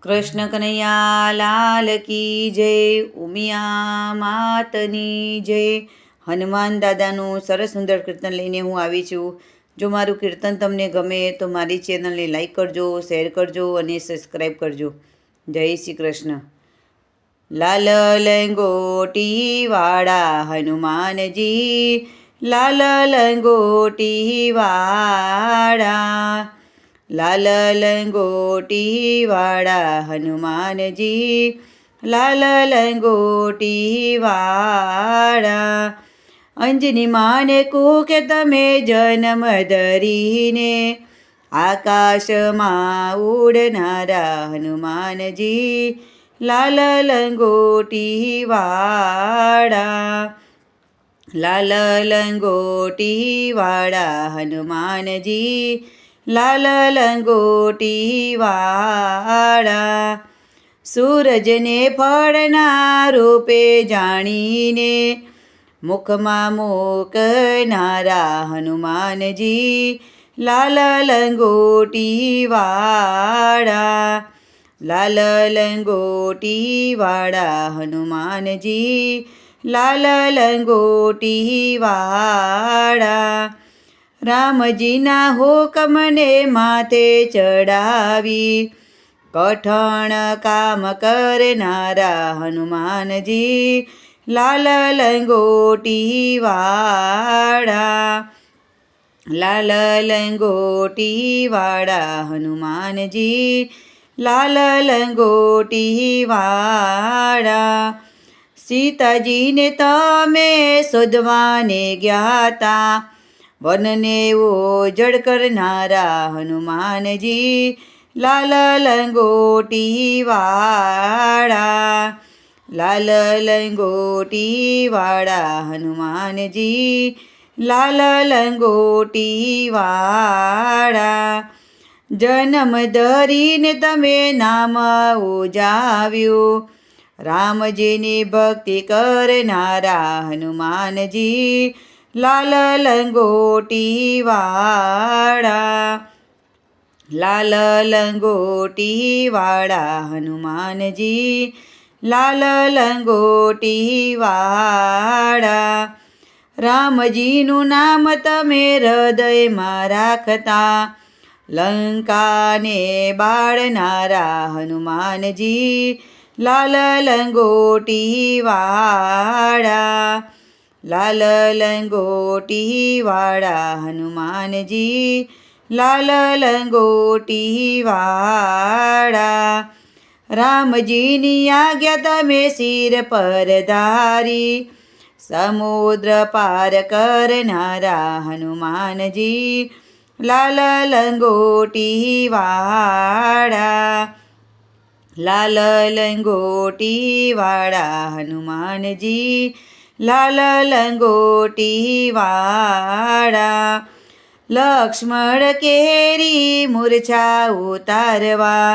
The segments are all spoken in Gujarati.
કૃષ્ણ કનૈયા લાલ કી જય, ઉમિયા માતની જય. હનુમાન દાદાનું સરસ સુંદર કીર્તન લઈને હું આવી છું. જો મારું કીર્તન તમને ગમે તો મારી ચેનલને લાઈક કરજો, શેર કરજો અને સબસ્ક્રાઈબ કરજો. જય શ્રી કૃષ્ણ. લાલ લંગોટી વાળા હનુમાનજી, લાલ લંગોટી વાળા, લાલ લંગોટી વાળા હનુમાનજી, લાલ લંગોટી વાળા. અંજની માને કૂકે તમે જન્મ ધરીને, આકાશમાં ઉડનારા હનુમાનજી, લાલ લંગોટી વાળા, લાલ લંગોટી વાળા હનુમાનજી, લાલ લંગોટી વાળા. સૂરજને ફળના રૂપે જાણીને, મુખમાં મૂકનારા હનુમાનજી, લાલ લંગોટી વાળા, લાલ લંગોટી વાળા હનુમાનજી, લાલ લંગોટી વાળા. રામજીના હુકમને માથે ચડાવી, કઠણ કામ કરનારા હનુમાનજી, લાલ લંગોટી વાળા, લાલ લંગોટી વાળા હનુમાનજી, લાલ લંગોટી વાળા. સીતાજીને તમે શોધવાને જ્ઞાતા, વનને ઉજળ કરનારા હનુમાનજી, લાલ લંગોટી વાળા, લાલ લંગોટી વાળા હનુમાનજી, લાલ લંગોટી વાળા. જન્મ ધરીને તમે નામ ઉજાવ્યું, રામજીની ભક્તિ કરનારા હનુમાનજી, લાલ લંગોટી વાળા, લાલ લંગોટી વાળા હનુમાનજી, લાલ લંગોટી વાળા. રામજીનું નામ તમે હૃદયમાં રાખતા, લંકાને બાળનારા હનુમાનજી, લાલ લંગોટી વાળા, લાલ લંગોટી વાળા હનુમાનજી, લાલ લંગોટી વાળા. રામજીની આજ્ઞા તમે શિર પર ધારી, સમુદ્ર પાર કરનારા હનુમાનજી, લાલ લંગોટી વાળા, લાલ લંગોટી વાળા હનુમાનજી, લાલ લંગોટી વાળા. લક્ષ્મણ કેરી મૂર્છા ઉતારવા,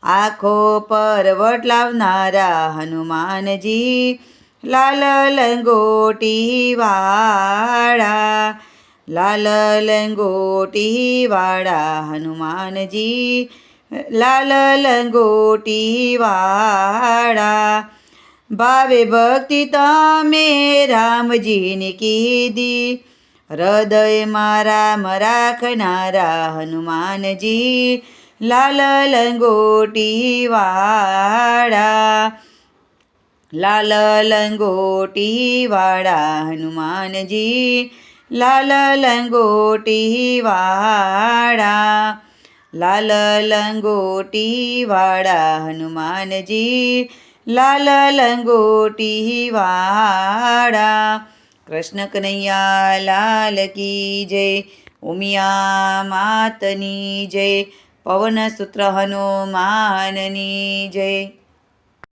આખો પર્વત લાવનારા હનુમાનજી, લાલ લંગોટી વાળા, લાલ લંગોટી વાળા હનુમાનજી, લાલ લંગોટી વાળા. ભાવે ભક્તિ તમે રામજીની કીધી, હૃદયમાં રામ રાખનારા હનુમાનજી, લાલ લંગોટી વાળા, લાલ લંગોટી વાળા હનુમાનજી, લાલ લંગોટી વાળા, લાલ લંગોટી વાળા હનુમાનજી, લાલ લંગોટી વાળા. કૃષ્ણ કનૈયા લાલ કી જય, ઉમિયા માતની જય, પવન સૂત્ર હનુમાનની જય.